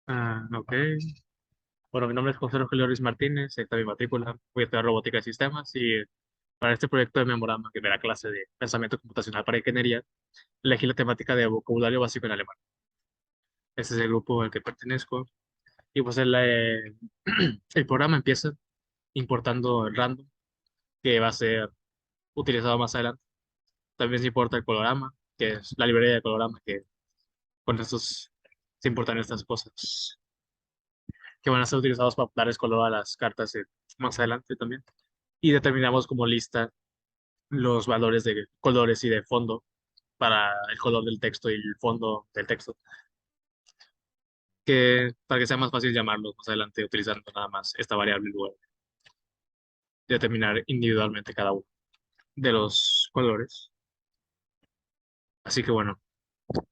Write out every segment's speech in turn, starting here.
Ok. Bueno, mi nombre es José Rogelio Ruiz Martínez, esta es mi matrícula. Voy a estudiar robótica de sistemas y para este proyecto de memorama, que de la clase de pensamiento computacional para ingeniería, elegí la temática de vocabulario básico en alemán. Este es el grupo al que pertenezco. Y pues el programa empieza importando el random, que va a ser utilizado más adelante. También se importa el colorama, que es la librería de colorama, que con estos se importan estas cosas, que van a ser utilizados para darles color a las cartas más adelante también. Y determinamos como lista los valores de colores y de fondo para el color del texto y el fondo del texto, que para que sea más fácil llamarlos más adelante utilizando nada más esta variable en lugar de determinar individualmente cada uno de los colores. Así que bueno,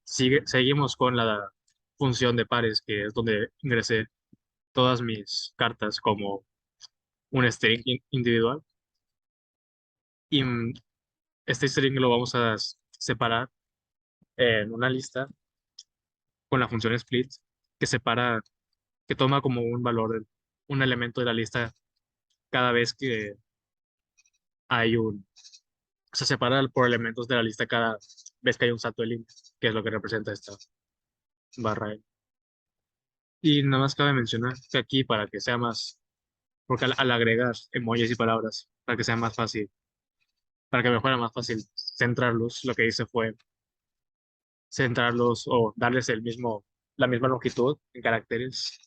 seguimos con la función de pares, que es donde ingresé todas mis cartas como un string individual. Y este string lo vamos a separar en una lista con la función split, que separa, que toma como un valor, un elemento de la lista cada vez que hay se separa por elementos de la lista cada vez que hay un salto de línea, que es lo que representa esta barra ahí. Y nada más cabe mencionar que aquí para que sea más, porque al agregar emojis y palabras, para que sea más fácil, para que me fuera más fácil centrarlos, lo que hice fue centrarlos o darles la misma longitud en caracteres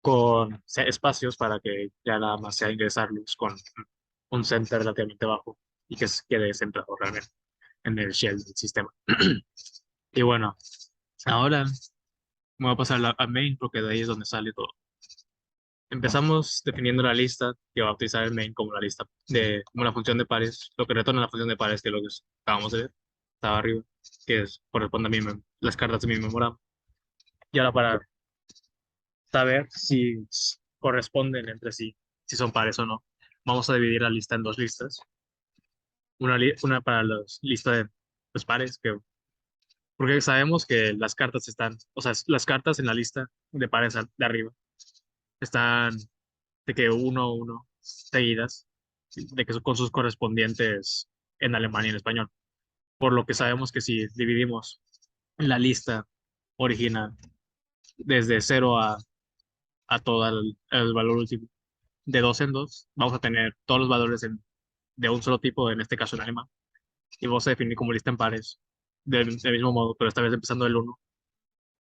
con espacios para que ya nada más sea ingresarlos con un center relativamente bajo y que quede centrado realmente en el shell del sistema. Y bueno, ahora me voy a pasar a main porque de ahí es donde sale todo. Empezamos definiendo la lista que va a utilizar el main como la lista como la función de pares, lo que retorna la función de pares, que es lo que acabamos de ver, estaba arriba, corresponde a las cartas de mi memorama. Y ahora para saber si corresponden entre sí, si son pares o no, vamos a dividir la lista en dos listas. Una para la lista de los pares, porque sabemos que las cartas están, o sea, las cartas en la lista de pares de arriba están de que uno a uno seguidas, de que son con sus correspondientes en alemán y en español. Por lo que sabemos que si dividimos la lista original desde cero a todo el valor último, de dos en dos, vamos a tener todos los valores de un solo tipo, en este caso en alemán, y vamos a definir como lista en pares del mismo modo, pero esta vez empezando del uno,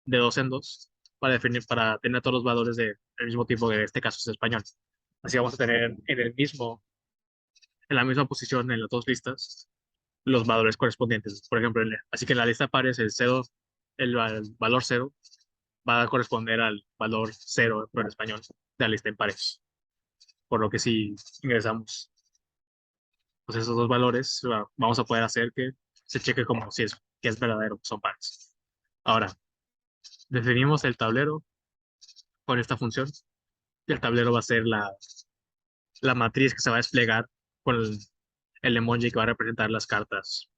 de dos en dos, para tener todos los valores del mismo tipo, que en este caso es español. Así vamos a tener en la misma posición en las dos listas los valores correspondientes. Por ejemplo, así que en la lista de pares el cero, el valor cero va a corresponder al valor cero, pero en español, de la lista en pares. Por lo que si ingresamos pues esos dos valores, vamos a poder hacer que se cheque como si que es verdadero, que son pares. Ahora, definimos el tablero con esta función. Y el tablero va a ser la matriz que se va a desplegar con el emoji que va a representar las cartas.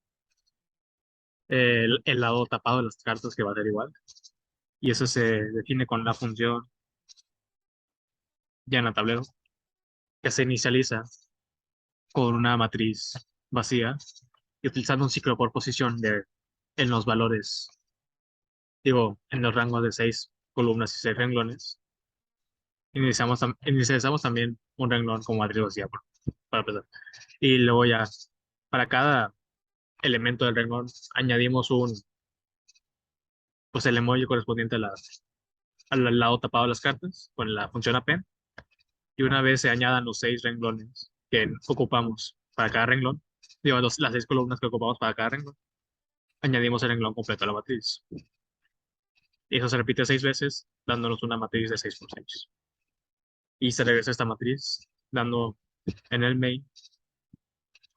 El lado tapado de las cartas que va a ser igual. Y eso se define con la función ya en el tablero, que se inicializa con una matriz vacía y utilizando un ciclo por posición en los valores, digo, en los rangos de 6 columnas y 6 renglones. Inicializamos también un renglón como matriz vacía para empezar. Y luego ya, para cada elemento del renglón, añadimos pues el emoji correspondiente al lado tapado de las cartas con la función append. Y una vez se añadan los 6 renglones que ocupamos para cada renglón, digo, las 6 columnas que ocupamos para cada renglón, añadimos el renglón completo a la matriz. Y eso se repite 6 veces, dándonos una matriz de 6 por 6. Y se regresa esta matriz, dando en el main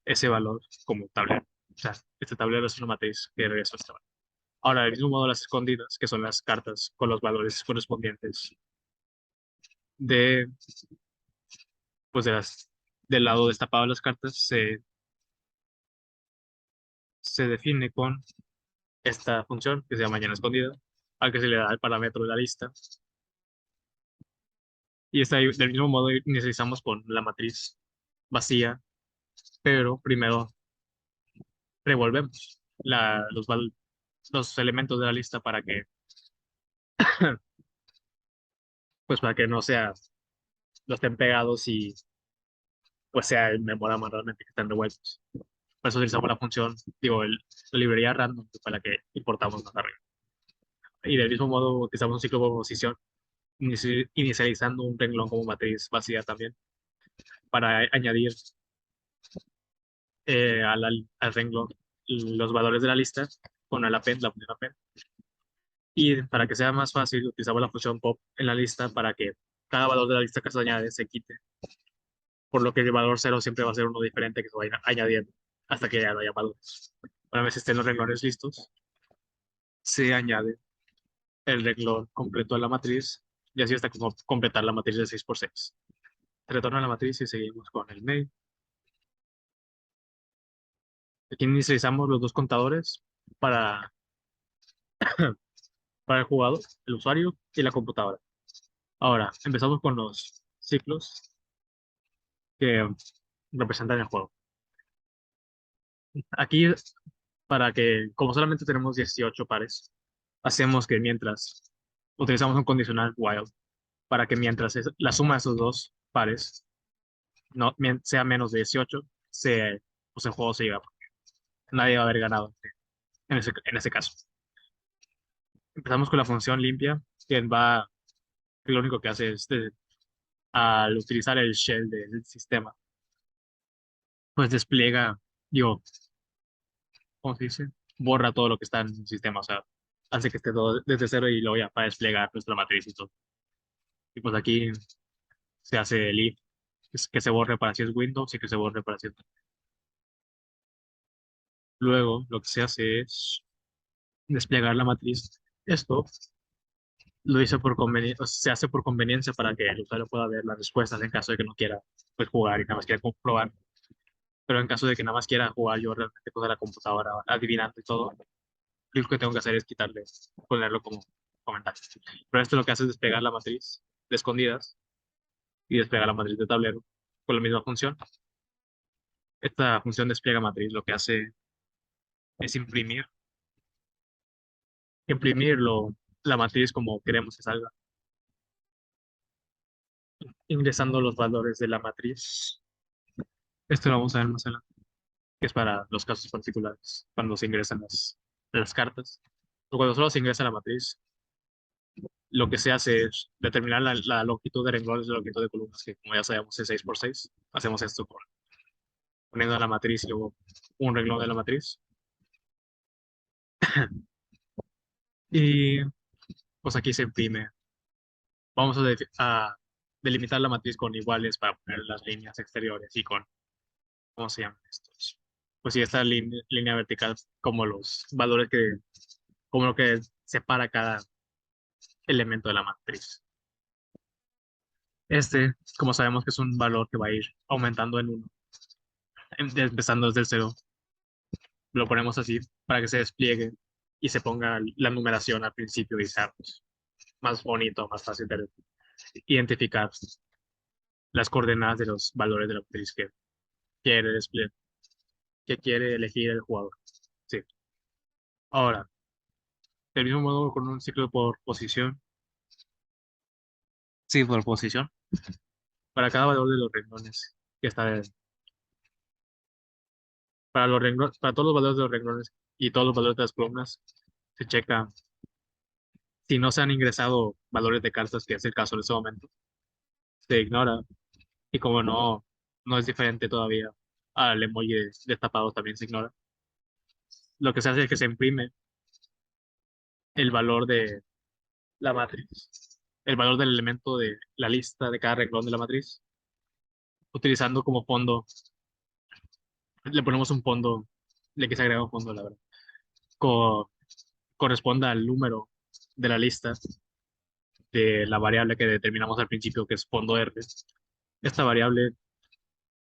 ese valor como tablero. O sea, este tablero es una matriz que regresa a esta valor. Ahora, del mismo modo, las escondidas, que son las cartas con los valores correspondientes de, pues del lado destapado de las cartas, se define con esta función que se llama llena escondida, al que se le da el parámetro de la lista Y del mismo modo inicializamos con la matriz vacía, pero primero revolvemos los elementos de la lista pues para que no no estén pegados y pues sea el memorama realmente que estén revueltos. Por eso utilizamos la función, la librería random para la que importamos más arriba. Y del mismo modo utilizamos un ciclo de posición, inicializando un renglón como matriz vacía también, para añadir al renglón los valores de la lista con el append, la función append. Y para que sea más fácil, utilizamos la función pop en la lista para que cada valor de la lista que se añade se quite, por lo que el valor cero siempre va a ser uno diferente que se vaya añadiendo hasta que ya no haya valores. Una vez estén los renglones listos, se añade el renglón completo a la matriz y así hasta como completar la matriz de 6 por 6. Se retorna a la matriz y seguimos con el main. Aquí inicializamos los dos contadores para, para el jugador, el usuario y la computadora. Ahora, empezamos con los ciclos que representan el juego. Aquí, como solamente tenemos 18 pares, hacemos que mientras utilizamos un condicional while, para que mientras la suma de esos dos pares sea menos de 18, pues el juego se llega. Nadie va a haber ganado en ese caso. Empezamos con la función limpia, que lo único que hace es, al utilizar el shell del sistema, pues despliega, digo, ¿cómo se dice? Borra todo lo que está en el sistema, o sea, hace que esté todo desde cero y luego ya para desplegar nuestra matriz y todo. Y pues aquí se hace el if, que se borre para si es Windows y que se borre para si es Mac. Luego lo que se hace es desplegar la matriz. Esto lo hice por conveniencia, se hace por conveniencia para que el usuario pueda ver las respuestas en caso de que no quiera pues, jugar y nada más quiera comprobar. Pero en caso de que nada más quiera jugar yo realmente con la computadora adivinando y todo, lo que tengo que hacer es ponerlo como comentario. Pero esto lo que hace es desplegar la matriz de escondidas y desplegar la matriz de tablero con la misma función. Esta función despliega matriz lo que hace es imprimirlo, la matriz como queremos que salga, ingresando los valores de la matriz. Esto lo vamos a ver más adelante, que es para los casos particulares, cuando se ingresan las cartas. O cuando solo se ingresa la matriz, lo que se hace es determinar la longitud de renglones y la longitud de columnas, que como ya sabemos es 6 por 6. Hacemos esto poniendo la matriz y luego un renglón de la matriz. Y pues aquí se imprime. Vamos a delimitar la matriz con iguales para poner las líneas exteriores y ¿cómo se llaman estos? Pues sí, esta línea vertical como los valores como lo que separa cada elemento de la matriz. Como sabemos que es un valor que va a ir aumentando en uno, empezando desde el cero, lo ponemos así para que se despliegue y se ponga la numeración al principio y sea pues, más bonito, más fácil de identificar las coordenadas de los valores de la matriz quiere desplegar, que quiere elegir el jugador. Sí. Ahora, del mismo modo con un ciclo por posición. Sí, por posición. Para cada valor de los renglones que está para todos los valores de los renglones y todos los valores de las columnas, se checa si no se han ingresado valores de cartas, que es el caso en este momento, se ignora. Y como no es diferente todavía al emoji destapado, también se ignora. Lo que se hace es que se imprime el valor de la matriz, el valor del elemento de la lista de cada renglón de la matriz, utilizando como fondo, le ponemos un fondo, le que se agrega un fondo, la verdad, co- corresponda al número de la lista de la variable que determinamos al principio, que es fondo R. Esta variable,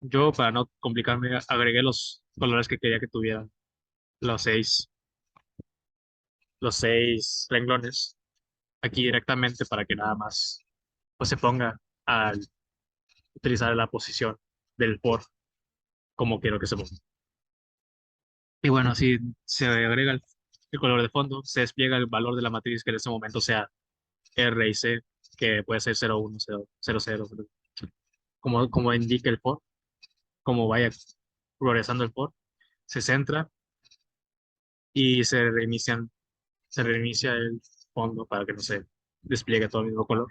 yo para no complicarme, agregué los colores que quería que tuvieran los seis, los seis renglones aquí directamente para que nada más pues se ponga. al utilizar la posición del for como quiero que se ponga. Y bueno, así se agrega el color de fondo, se despliega el valor de la matriz que en ese momento sea R y C, que puede ser 0, 1, 0, 0, 0, como indique el for, como vaya progresando el for, se centra y se reinicia el fondo para que no se despliegue todo el mismo color.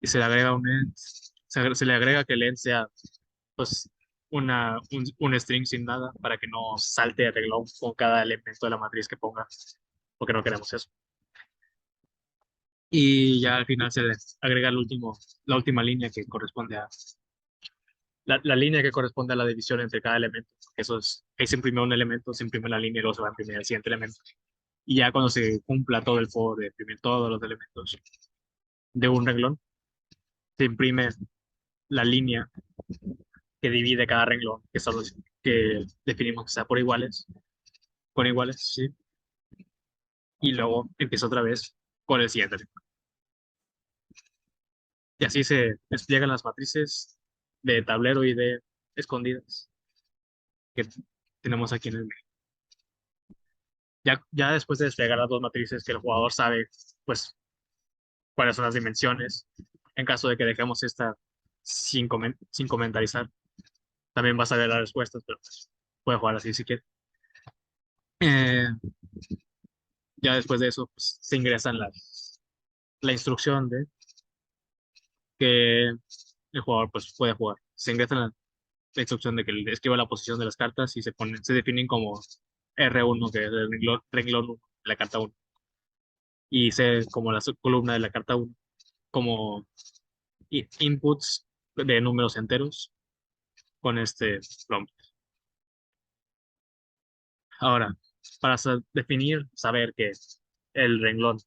Y se le agrega un end, se le agrega que el end sea pues un string sin nada para que no salte el reloj con cada elemento de la matriz que ponga, porque no queremos eso. Y ya al final se le agrega la última línea que corresponde a la línea que corresponde a la división entre cada elemento. Eso es, ahí se imprime un elemento, se imprime la línea y luego se va a imprimir el siguiente elemento. Y ya cuando se cumpla todo el for de imprimir todos los elementos de un renglón, se imprime la línea que divide cada renglón, que son los que definimos que sea por iguales, con iguales, sí. Y luego empieza otra vez con el siguiente. Y así se despliegan las matrices de tablero y de escondidas que tenemos aquí en el medio. Ya después de desplegar las dos matrices que el jugador sabe, pues, cuáles son las dimensiones, en caso de que dejemos esta sin comentarizar, también vas a ver las respuestas, pero pues, puede jugar así si quiere. Eh, ya después de eso, pues, se ingresan la instrucción de que el jugador pues, puede jugar. Se ingresa la instrucción de que le escriba la posición de las cartas y se definen como R1, que es el renglón 1 de la carta 1, y C como la subcolumna de la carta 1, como inputs de números enteros con este prompt. Ahora, para saber que el renglón,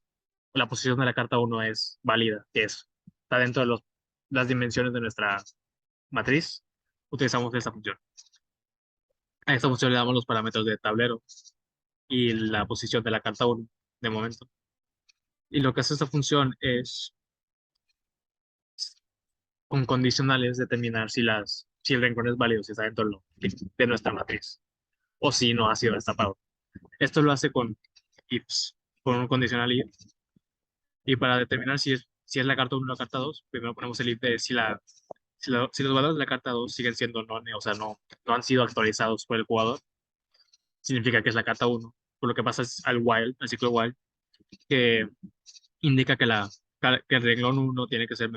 la posición de la carta 1 es válida, está dentro de las dimensiones de nuestra matriz, utilizamos esta función. A esta función le damos los parámetros de tablero y la posición de la carta 1 de momento. Y lo que hace esta función es, con condicionales, determinar si el renglón es válido, si está dentro de nuestra matriz, o si no ha sido destapado. Esto lo hace con ifs, con un condicional if. Y para determinar si es la carta 1 o la carta 2, primero ponemos el if de si los valores de la carta 2 siguen siendo none, o sea, no han sido actualizados por el jugador, significa que es la carta 1. Por lo que pasa es al ciclo while, que indica que el renglón 1 tiene que ser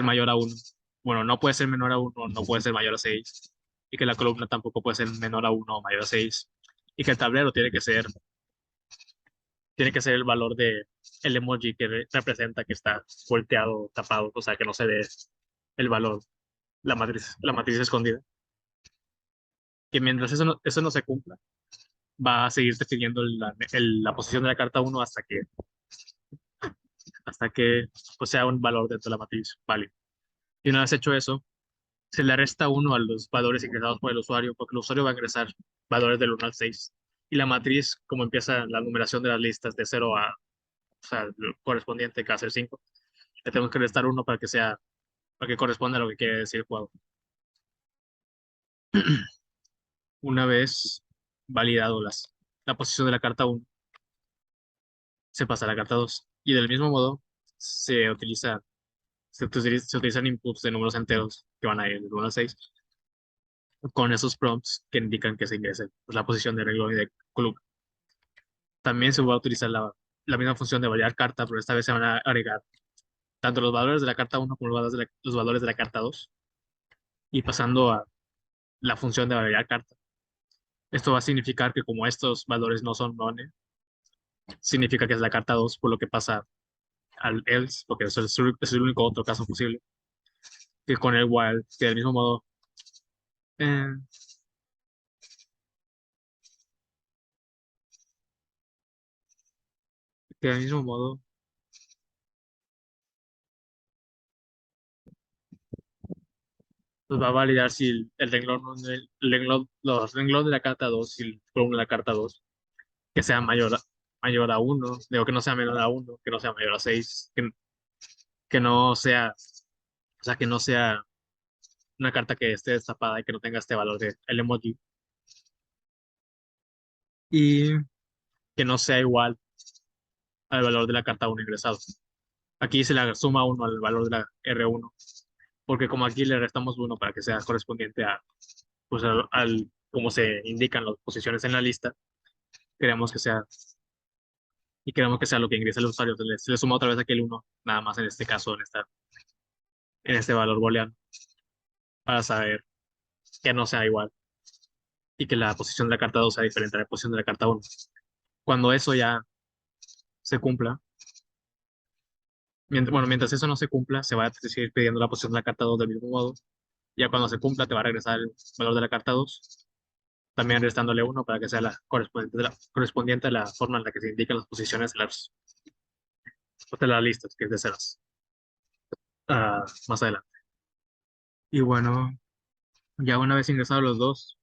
mayor a 1. Bueno, no puede ser menor a 1, no puede ser mayor a 6. Y que la columna tampoco puede ser menor a 1 o mayor a 6. Y que el tablero tiene que ser el valor de el emoji que representa que está volteado, tapado, o sea, que no se ve el valor, la matriz escondida. Que mientras eso no se cumpla, va a seguir definiendo la posición de la carta 1 hasta que pues, sea un valor dentro de la matriz válido. Y una vez hecho eso, se le resta 1 a los valores ingresados por el usuario, porque el usuario va a ingresar valores del 1 al 6. Y la matriz, como empieza la numeración de las listas de 0 a, o sea, lo correspondiente que va a ser 5, le tenemos que restar 1 para que corresponda a lo que quiere decir el jugador. Una vez validado la posición de la carta 1, se pasa a la carta 2. Y del mismo modo, se utilizan inputs de números enteros que van a ir del 1 al 6 con esos prompts que indican que se ingrese pues, la posición de renglón y de columna. También se va a utilizar la misma función de variar carta, pero esta vez se van a agregar tanto los valores de la carta 1 como los valores de la carta 2. Y pasando a la función de variar carta. Esto va a significar que como estos valores no son none, significa que es la carta 2, por lo que pasa al else, porque eso es el único otro caso posible, que con el while, que del mismo modo, eh, que del mismo modo, pues va a validar si el renglón, los renglones de la carta 2 y el columna de la carta 2 que sea mayor a 1, digo que no sea menor a 1, que no sea mayor a 6, que no sea, o sea, que no sea una carta que esté destapada y que no tenga este valor de el emoji y que no sea igual al valor de la carta uno ingresado. Aquí se le suma uno al valor de la R1, porque como aquí le restamos uno para que sea correspondiente a, pues como se indican las posiciones en la lista, queremos que sea, y queremos que sea lo que ingresa el usuario. Se le suma otra vez aquel uno, nada más en este caso, en este valor booleano, para saber que no sea igual y que la posición de la carta 2 sea diferente a la posición de la carta uno. Cuando eso ya se cumpla, bueno, mientras eso no se cumpla, se va a seguir pidiendo la posición de la carta 2 del mismo modo. Ya cuando se cumpla, te va a regresar el valor de la carta 2, también restándole uno para que sea la correspondiente a la forma en la que se indican las posiciones de las listas, que es de ceros, más adelante. Y bueno, ya una vez ingresados los dos,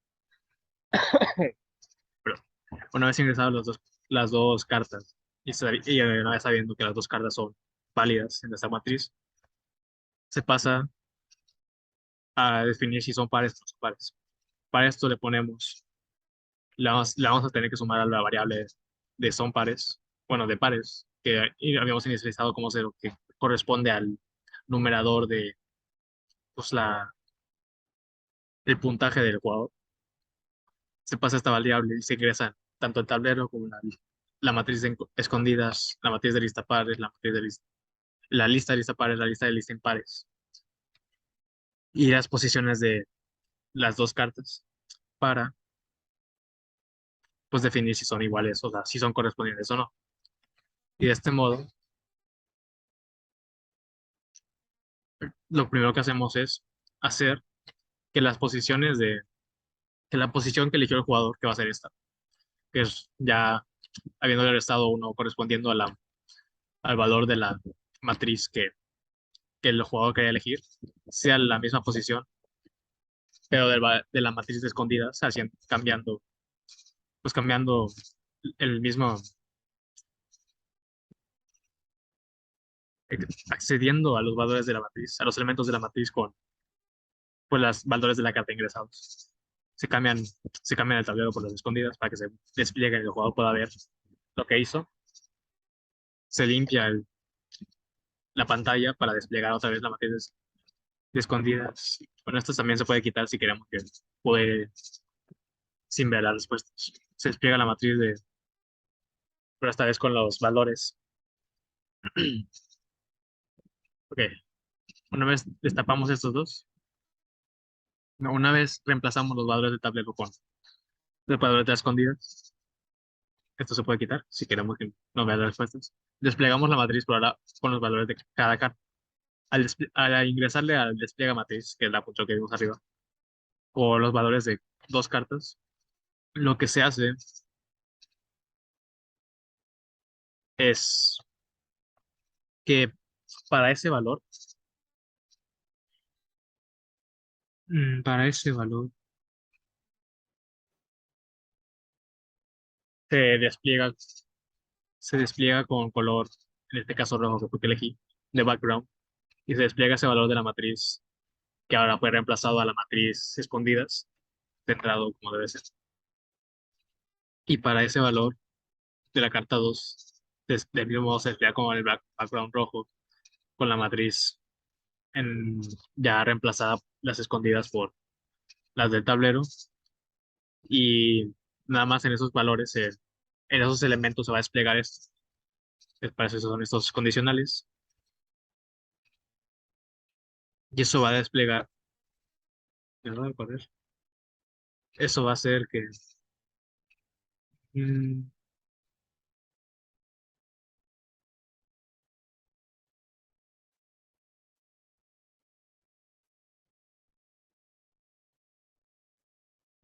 perdón, una vez ingresados las dos cartas y una vez sabiendo que las dos cartas son válidas en esta matriz, se pasa a definir si son pares o no son pares. Para esto le vamos a tener que sumar a la variable de son pares, bueno, de pares, que habíamos inicializado como cero, que corresponde al numerador de pues, el puntaje del jugador. Se pasa esta variable y se ingresa tanto el tablero como la matriz de escondidas, la matriz de lista pares, la lista de lista pares, la lista de lista impares y las posiciones de las dos cartas para pues definir si son iguales, o sea, si son correspondientes o no. Y de este modo, lo primero que hacemos es hacer que las posiciones que la posición que eligió el jugador, que va a ser esta, que es ya habiéndole restado uno correspondiendo al valor de la matriz que el jugador quería elegir, sea la misma posición, pero de la matriz de escondidas, haciendo, pues cambiando el mismo, accediendo a los valores de la matriz, a los elementos de la matriz con pues, los valores de la carta ingresados. Se cambian, se cambian el tablero por las escondidas para que se despliegue y el jugador pueda ver lo que hizo. Se limpia la pantalla para desplegar otra vez la matriz de escondidas. Bueno, esto también se puede quitar si queremos que puede sin ver las respuestas. Se despliega la matriz pero esta vez con los valores. Ok, una vez destapamos estos dos, no, una vez reemplazamos los valores del tablero con los valores de las escondidas, esto se puede quitar si queremos que no vea las respuestas. Desplegamos la matriz por ahora con los valores de cada carta. Al ingresarle al despliega matriz, que es la función que vimos arriba, o los valores de dos cartas, lo que se hace es que para ese valor, para ese valor, se despliega, se despliega con color, en este caso rojo, que fue que elegí, de background, y se despliega ese valor de la matriz, que ahora fue reemplazado a la matriz escondidas, centrado como debe ser. Y para ese valor de la carta 2 del mismo modo se despliega como el background rojo, con la matriz en, ya reemplazada las escondidas por las del tablero, y nada más en esos valores, en esos elementos se va a desplegar esto. Para eso son estos condicionales. Y eso va a desplegar, ¿verdad? Correr. Eso va a hacer que mm,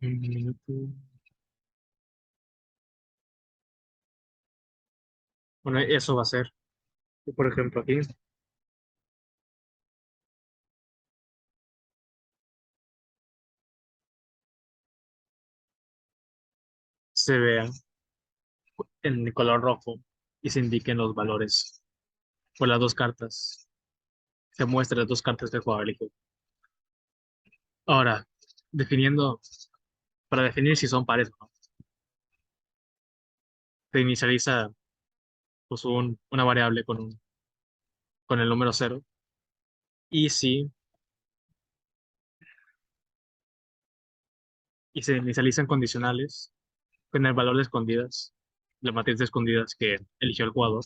un minuto. Bueno, eso va a ser, que, por ejemplo, aquí se vea en color rojo y se indiquen los valores por las dos cartas. se muestran las dos cartas que el jugador eligió. Ahora, definiendo, para definir si son pares o no, se inicializa pues, una variable con el número cero y si y se inicializan condicionales con el valor de escondidas, la matriz de escondidas que eligió el jugador,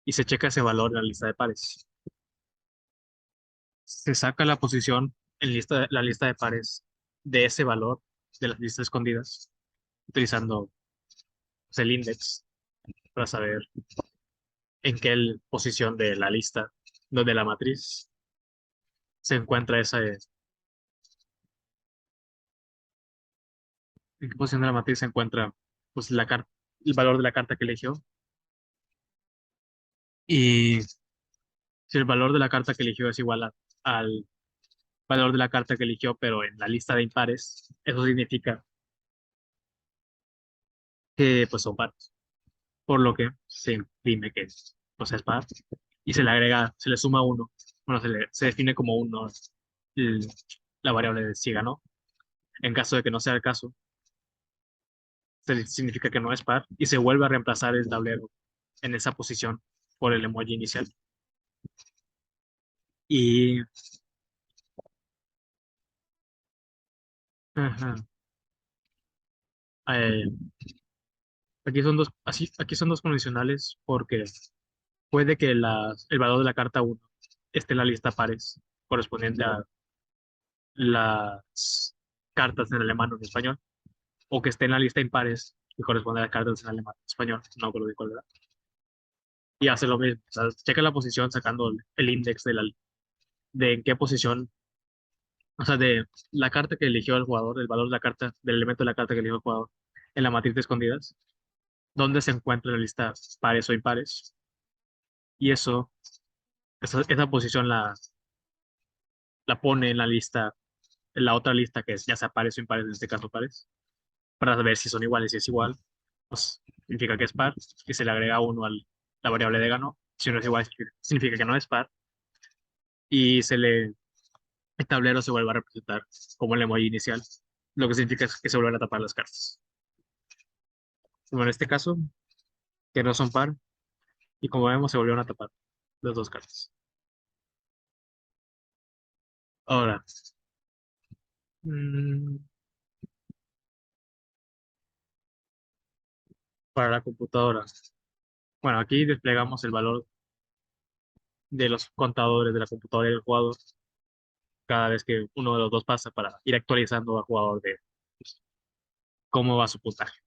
y se checa ese valor en la lista de pares. Se saca la posición en la lista de pares de ese valor de las listas escondidas, utilizando pues, el index para saber en qué posición de la lista, donde la matriz se encuentra en qué posición de la matriz se encuentra pues, el valor de la carta que eligió. Y si el valor de la carta que eligió es igual al valor de la carta que eligió, pero en la lista de impares, eso significa que pues son pares, por lo que se imprime que pues, es par y se le agrega, se le suma uno, bueno, se define como uno el- la variable de si ganó. En caso de que no sea el caso, significa que no es par y se vuelve a reemplazar el tablero en esa posición por el emoji inicial. Y ajá, eh, aquí son dos condicionales porque puede que el valor de la carta uno esté en la lista pares correspondiente a las cartas en alemán o en español, o que esté en la lista impares que corresponde a las cartas en alemán o en español, no me acuerdo de cuál era. Y hace lo mismo, o sea, checa la posición sacando el index de en qué posición, o sea, de la carta que eligió el jugador, el valor de la carta, del elemento de la carta que eligió el jugador en la matriz de escondidas, dónde se encuentra en la lista pares o impares. Y esa posición la pone en la lista, en la otra lista que es ya sea pares o impares, en este caso pares, para ver si son iguales. Si es igual, pues significa que es par y se le agrega uno a la variable de gano. Si no es igual, significa que no es par y el tablero se vuelve a representar como el emoji inicial, lo que significa que se vuelven a tapar las cartas. Como en este caso, que no son par y como vemos se volvieron a tapar las dos cartas. Ahora, mm, para la computadora. Bueno, aquí desplegamos el valor de los contadores de la computadora y del jugador cada vez que uno de los dos pasa para ir actualizando al jugador de pues, cómo va su puntaje.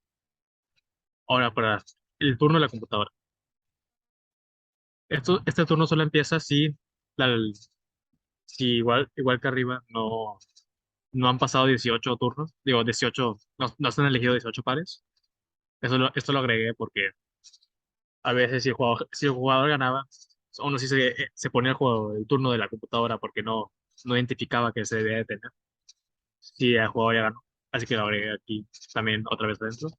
Ahora, para el turno de la computadora. Este turno solo empieza la, si igual que arriba no han pasado 18 turnos, digo 18, no se han elegido 18 pares. Esto lo agregué porque a veces si el jugador ganaba, o no si se ponía el turno de la computadora porque no identificaba que se debía de tener. Si el jugador ya ganó. Así que lo agregué aquí también otra vez adentro.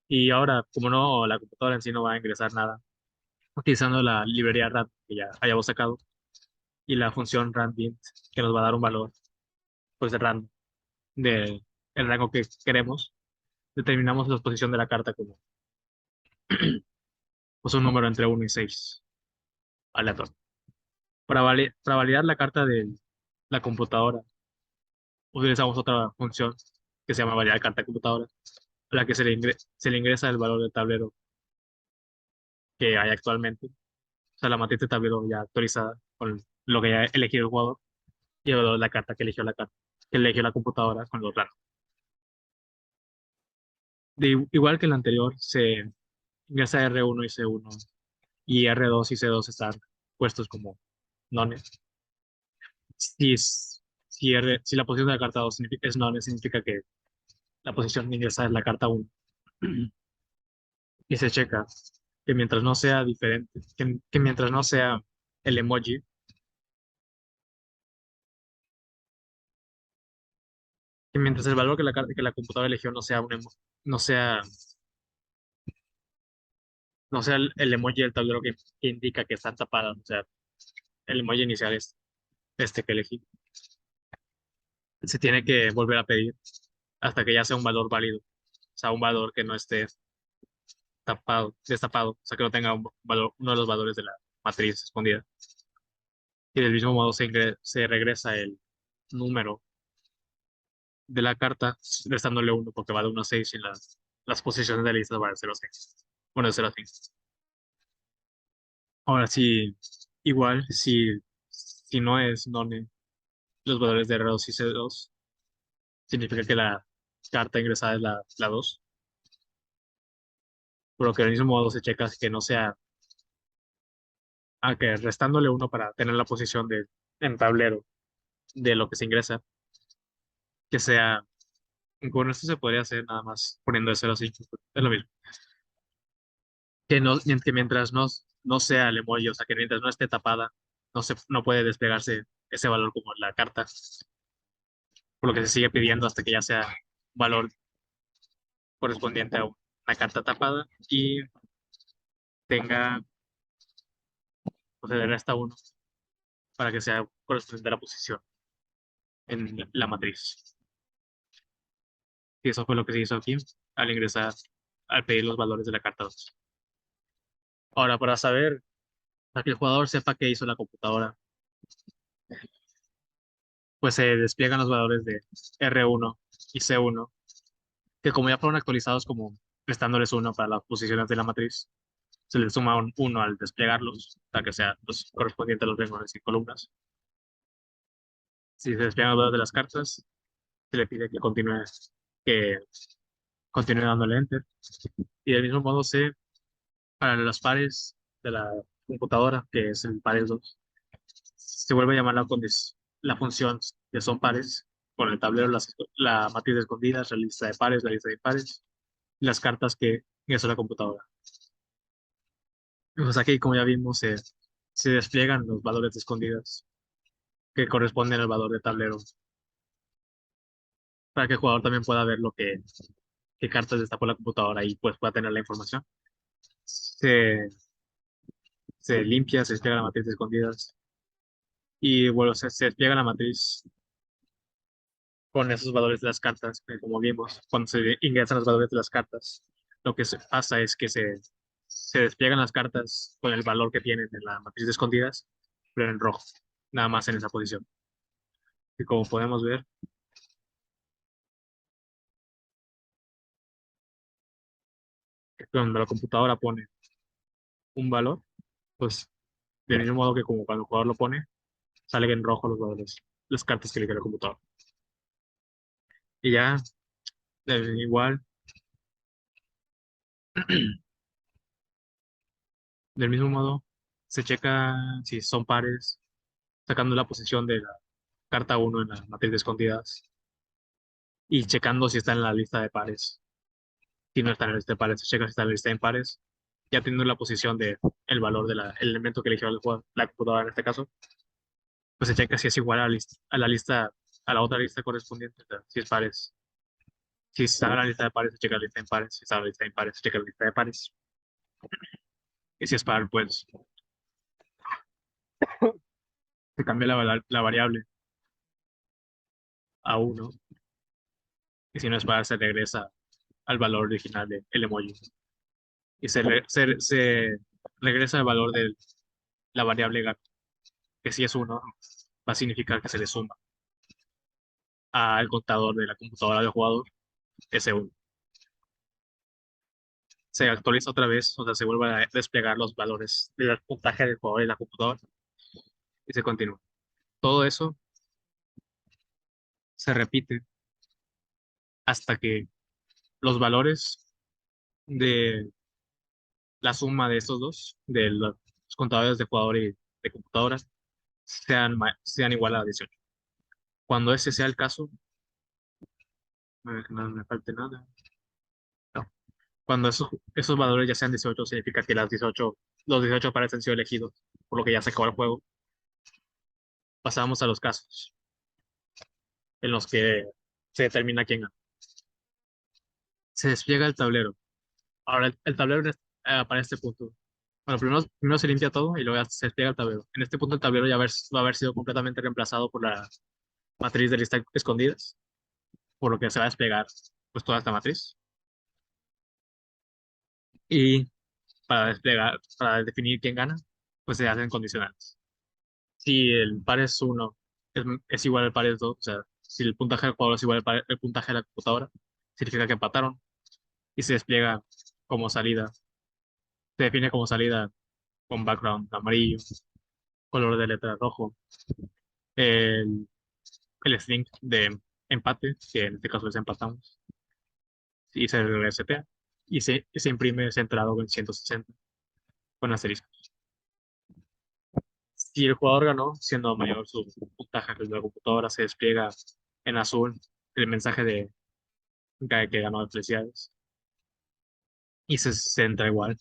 Y ahora, como no, la computadora en sí no va a ingresar nada, utilizando la librería RAM que ya hayamos sacado y la función randint que nos va a dar un valor, pues de random, de el rango que queremos, determinamos la posición de la carta como pues, un número entre 1 y 6 aleatorio. Para validar la carta de la computadora, utilizamos otra función que se llama validar carta computadora, a la que se le ingresa el valor del tablero que hay actualmente, o sea, la matriz de tablero ya actualizada con lo que ya elegido el jugador y el valor de la carta que eligió la computadora con los rangos. Igual que el anterior, se ingresa R1 y C1 y R2 y C2 están puestos como nones. Si la posición de la carta 2 es none, significa que la posición de ingresar es la carta 1. Y se checa que mientras no sea diferente, que mientras no sea el emoji, que mientras el valor que la computadora eligió no sea, no sea el emoji del tablero que indica que están tapadas, o sea, el emoji inicial es este que elegí. Se tiene que volver a pedir hasta que ya sea un valor válido. O sea, un valor que no esté destapado, o sea, que no tenga un valor, uno de los valores de la matriz escondida. Y del mismo modo se regresa el número de la carta, restándole uno, porque va de 1 a 6 y las posiciones de la lista van de 0 a 6. Bueno, de 0 a 6. Ahora sí, igual, si no es none los valores de R2 y C2, significa que la carta ingresada es la 2, por lo que del mismo modo se checa que no sea, aunque restándole uno para tener la posición en tablero de lo que se ingresa, que sea, con esto se podría hacer nada más poniendo de 0 a 5, es lo mismo. Que mientras no sea el emoji, o sea, que mientras no esté tapada, no puede desplegarse ese valor como la carta, por lo que se sigue pidiendo hasta que ya sea valor correspondiente a una carta tapada y tenga, o sea, le resta uno para que sea correspondiente a la posición en la matriz. Y eso fue lo que se hizo aquí al ingresar, al pedir los valores de la carta 2. Ahora, para que el jugador sepa qué hizo la computadora, pues se despliegan los valores de R1 y C1, que como ya fueron actualizados como prestándoles uno para las posiciones de la matriz, se les suma un 1 al desplegarlos, para que sea los correspondientes a los renglones y columnas. Si se despliegan los valores de las cartas, se le pide que continúe dándole enter. Y del mismo modo para los pares de la computadora, que es el pares 2, se vuelve a llamar la función de son pares, con el tablero, la matriz de escondidas, la lista de pares, la lista de impares, y las cartas que ingresó la computadora. Pues aquí, como ya vimos, se despliegan los valores de escondidas que corresponden al valor de tablero, para que el jugador también pueda ver qué cartas destapó la computadora y pues pueda tener la información. Se, se limpia, se despliega la matriz de escondidas y bueno, se despliega la matriz con esos valores de las cartas, que como vimos, cuando se ingresan los valores de las cartas, lo que pasa es que se despliegan las cartas con el valor que tienen en la matriz de escondidas, pero en rojo, nada más en esa posición. Y como podemos ver, cuando la computadora pone un valor, pues del mismo modo que como cuando el jugador lo pone, salen en rojo los valores, las cartas que elige la computadora. Y ya, igual, del mismo modo, se checa si son pares, sacando la posición de la carta uno en la matriz de escondidas y checando si está en la lista de pares. Si no está en la lista de pares, se checa si está en la lista de impares, ya teniendo la posición de el valor del elemento que eligió la computadora en este caso, pues se checa si es igual a la otra lista correspondiente, o sea, si es pares. Si está en la lista de pares, se checa la lista de impares. Si está en la lista de impares, se checa la lista de pares. Y si es par, pues se cambia la variable a uno. Y si no es par, se regresa al valor original del emoji. Y se regresa el valor de la variable gato, que si es uno, va a significar que se le suma al contador de la computadora del jugador ese uno. Se actualiza otra vez, o sea, se vuelve a desplegar los valores del puntaje del jugador y la computadora y se continúa. Todo eso se repite hasta que los valores de la suma de estos dos, de los contadores de jugador y de computadora, sean igual a 18. Cuando ese sea el caso, no me falte nada. No. Cuando esos valores ya sean 18, significa que los 18 pares han sido elegidos, por lo que ya se acabó el juego. Pasamos a los casos en los que se determina quién gana. Se despliega el tablero. Ahora, el tablero para este punto. Bueno, primero se limpia todo y luego ya se despliega el tablero. En este punto el tablero ya va a haber sido completamente reemplazado por la matriz de lista escondidas, por lo que se va a desplegar pues toda esta matriz. Y para desplegar, para definir quién gana, pues se hacen condicionales. Si el par es uno, es igual al par es 2, o sea, si el puntaje del jugador es igual al puntaje de la computadora, significa que empataron y se despliega como salida. Se define como salida con background amarillo, color de letra rojo, el, el string de empate, que en este caso es empatamos, y se resetea y se imprime centrado en 160 con asterisco. Si el jugador ganó, siendo mayor su puntaje que el de la computadora, se despliega en azul el mensaje de que ganó de felicidades y se centra igual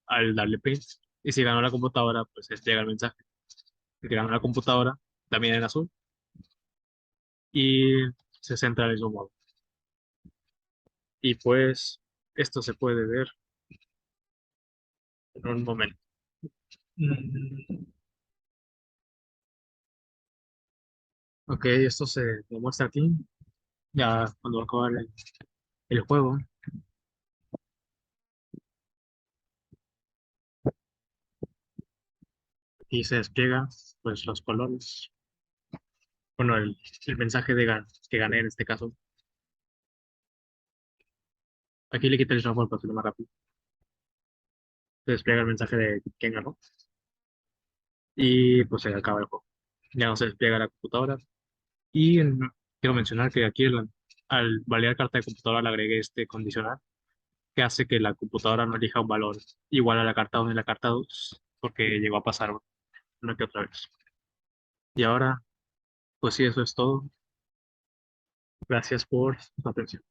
al darle print. Y si ganó la computadora, pues se despliega el mensaje de que ganó la computadora también en azul y se centra del mismo modo. Y pues esto se puede ver en un momento. Mm, Ok, esto se demuestra aquí, ya cuando va a acabar el juego. Aquí se despliega pues los colores. Bueno, el mensaje de que gané en este caso. Aquí le quité el software para hacerlo más rápido. Se despliega el mensaje de quién ganó y pues se acaba el juego. Ya no se despliega la computadora. Y quiero mencionar que aquí al validar carta de computadora le agregué este condicional que hace que la computadora no elija un valor igual a la carta 1 y la carta 2 porque llegó a pasar una que otra vez. Y ahora, pues sí, eso es todo. Gracias por su atención.